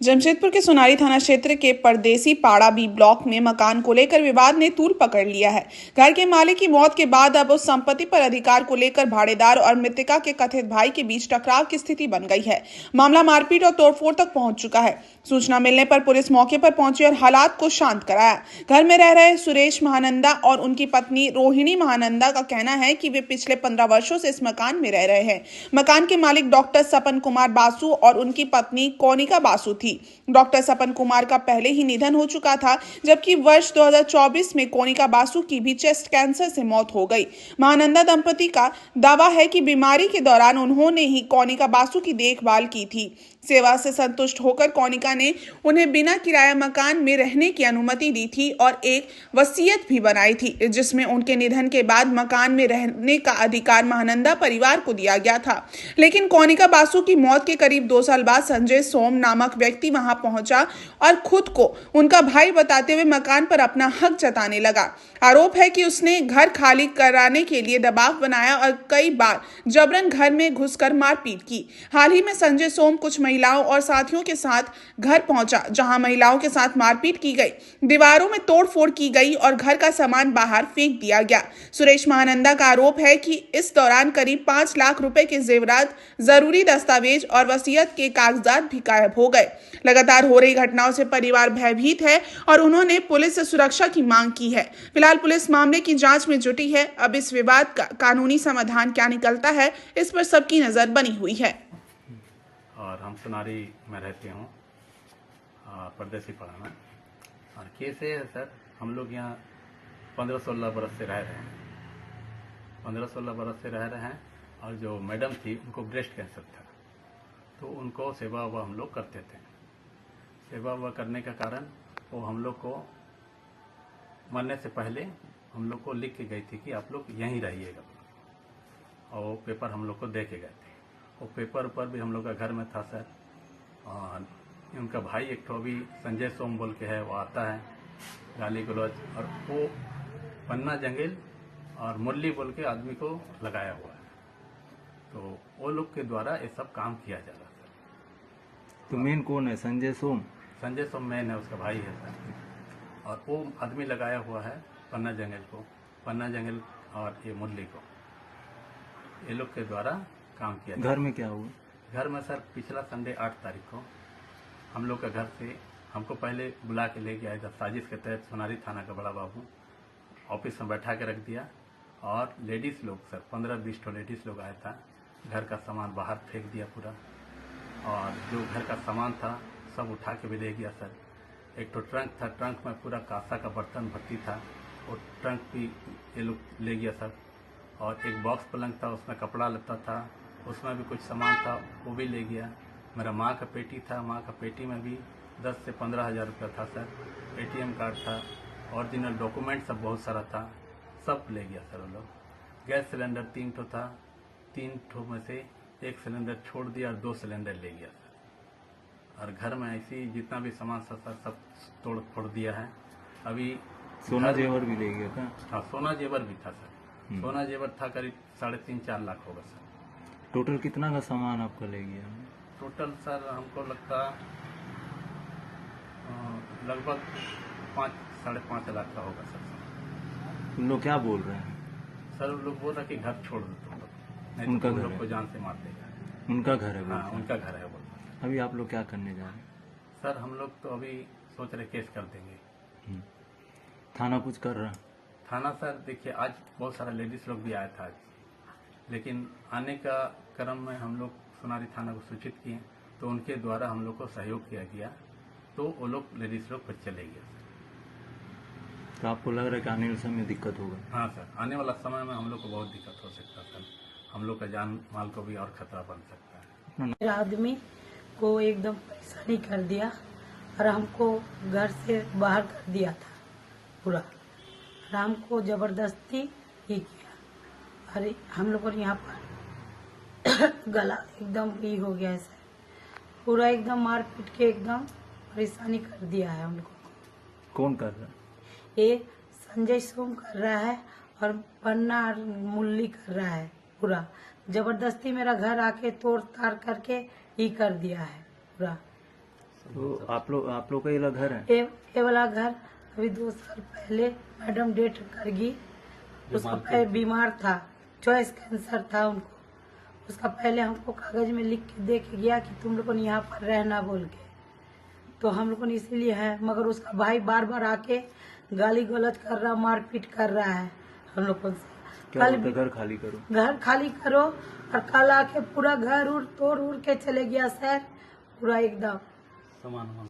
जमशेदपुर के सोनारी थाना क्षेत्र के परदेसी पाड़ा बी ब्लॉक में मकान को लेकर विवाद ने तूल पकड़ लिया है। घर के मालिक की मौत के बाद अब उस संपत्ति पर अधिकार को लेकर भाड़ेदार और मृतका के कथित भाई के बीच टकराव की स्थिति बन गई है। मामला मारपीट और तोड़फोड़ तक पहुंच चुका है। सूचना मिलने पर पुलिस मौके पर पहुंची और हालात को शांत कराया। घर में रह रहे सुरेश महानंदा और उनकी पत्नी रोहिणी महानंदा का कहना है कि वे पिछले 15 वर्षों से इस मकान में रह रहे हैं। मकान के मालिक डॉक्टर सपन कुमार बासु और उनकी पत्नी कोनिका बासु थी। डॉक्टर सपन कुमार का पहले ही निधन हो चुका था, जबकि वर्ष 2024 में कोनिका बासु की भी चेस्ट कैंसर से मौत हो गई। महानंदा दंपति का दावा है कि बीमारी के दौरान उन्होंने ही कोनिका बासु की देखभाल की थी। सेवा से संतुष्ट होकर कोनिका ने उन्हें बिना किराया मकान में रहने की अनुमति दी थी और एक वसीयत भी बनाई थी, जिसमें उनके निधन के बाद मकान में रहने का अधिकार महानंदा परिवार को दिया गया था। लेकिन कोनिका बासु की मौत के करीब 2 साल बाद संजय सोम नामक व्यक्ति वहां पहुंचा और खुद को उनका भाई बताते हुए मकान पर अपना हक जताने लगा। आरोप है कि उसने घर खाली कराने के लिए दबाव बनाया और कई बार जबरन घर में घुसकर मारपीट की। हाल ही में संजय सोम कुछ महिलाओं और साथियों के साथ घर पहुंचा, जहां महिलाओं के साथ मारपीट की गई, दीवारों में तोड़फोड़ की गई और घर का सामान बाहर फेंक दिया गया। सुरेश महानंदा का आरोप है कि इस दौरान करीब 5 लाख रुपए के जेवरात, जरूरी दस्तावेज और वसीयत के कागजात भी गायब हो गए। लगातार हो रही घटनाओं से परिवार भयभीत है और उन्होंने पुलिस से सुरक्षा की मांग की है। फिलहाल पुलिस मामले की जांच में जुटी है। अब इस विवाद का कानूनी समाधान क्या निकलता है, इस पर सबकी नजर बनी हुई है। और हम सोनारी में रहते हूँ, परदेसी पाड़ा में। और केस है सर, हम लोग यहाँ 15-16 बरस से रह रहे हैं। 15-16 बरस से रह रहे हैं। और जो मैडम थी उनको ब्रेस्ट कैंसर था, तो उनको सेवा हुआ हम लोग करते थे। सेवा हुआ करने का कारण वो हम लोग को मरने से पहले हम लोग को लिख के गई थी कि आप लोग यहीं रहिएगा, और वो पेपर हम लोग को दे के गए थे। वो पेपर पर भी हम लोग का घर में था सर। और उनका भाई एक तो अभी संजय सोम बोल के है, वो आता है गाली गलौज, और वो पन्ना जंगल और मुरली बोल के आदमी को लगाया हुआ है। तो वो लोग के द्वारा ये सब काम किया जा रहा है। तो मेन कौन है? संजय सोम? संजय सोम मेन है, उसका भाई है सर। और वो आदमी लगाया हुआ है पन्ना जंगल और ये मुरली को, ये लोग के द्वारा काम किया। घर में क्या हुआ? घर में सर पिछला संडे 8 तारीख को हम लोग का घर से हमको पहले बुला के ले गया था। साजिश के तहत सोनारी थाना का बड़ा बाबू ऑफिस में बैठा के रख दिया, और लेडीज़ लोग सर 15-20 लेडीज़ लोग आया था। घर का सामान बाहर फेंक दिया पूरा, और जो घर का सामान था सब उठा के भी ले गया सर। एक तो ट्रंक था, ट्रंक में पूरा कांसा का बर्तन भर्ती था, वो ट्रंक भी ये लोग ले गया सर। और एक बॉक्स पलंग था, उसमें कपड़ा लत्ता था, उसमें भी कुछ सामान था, वो भी ले गया। मेरा माँ का पेटी था, माँ का पेटी में भी 10 से 15 हज़ार रुपया था सर। ATM कार्ड था, ओरिजिनल डॉक्यूमेंट सब बहुत सारा था, सब ले गया सर वो लोग। गैस सिलेंडर 3 ठो था, 3 ठो में से 1 सिलेंडर छोड़ दिया और 2 सिलेंडर ले गया सर। और घर में ऐसी जितना भी सामान था सर सब तोड़ फोड़ दिया है। अभी सोना जेवर भी ले गया था? हाँ, सोना जेवर भी था सर। सोना जेवर था करीब 3.5-4 लाख होगा सर। टोटल कितना का सामान आपका ले गया? टोटल सर हमको लगता लगभग 5-5.5 लाख का होगा सर। उन लोग क्या बोल रहे हैं? सर वो लोग बोल रहे कि घर छोड़ दो तुम लोग, नहीं उनका तो तुम घर लोग है? को जान से मार देगा। उनका घर है? हाँ, उनका घर है बोल रहे। अभी आप लोग क्या करने जा रहे हैं? सर हम लोग तो अभी सोच रहे केस कर देंगे। थाना कुछ कर रहा? थाना सर देखिए, आज बहुत सारा लेडीज लोग भी आया था आज, लेकिन आने का क्रम में हम लोग सोनारी थाना को सूचित किए, तो उनके द्वारा हम लोग को सहयोग किया गया, तो वो लोग लेडीज लोग फिर चले गए। तो आपको लग रहा है कि आने वाले समय में दिक्कत होगा? हाँ सर, आने वाला समय में हम लोग को बहुत दिक्कत हो सकता है सर। हम लोग का जान माल को भी और खतरा बन सकता है। मेरा आदमी को एकदम परेशानी कर दिया और हमको घर से बाहर कर दिया था पूरा, और हमको जबरदस्ती ही किया। अरे हम लोग और यहाँ पर गला एकदम ये हो गया है सर, पूरा एकदम मार पीट के एकदम परेशानी कर दिया है हम लोग को। कौन कर रहा है? ये संजय सोम कर रहा है और पन्ना और मुरली कर रहा है। पूरा जबरदस्ती मेरा घर आके तोड़ ताड़ करके ही कर दिया है पूरा। तो आप लोग का ये वाला घर है? ये वाला घर अभी 2 साल पहले मैडम डेथ कर गई। उसका पहले बीमार था, चॉइस कैंसर था उनको। उसका पहले हमको कागज में लिख के दे के गया कि तुम लोगों ने यहाँ पर रहना बोल के, तो हम लोगों ने इसीलिए है। मगर उसका भाई बार बार आके गाली गलौज कर रहा, मारपीट कर रहा है हम लोगों से। क्या बोलते घर खाली करो? घर खाली करो, और कल आके पूरा घर उड़ तोड़ उड़ के चले गया सर, पूरा एकदम। सामान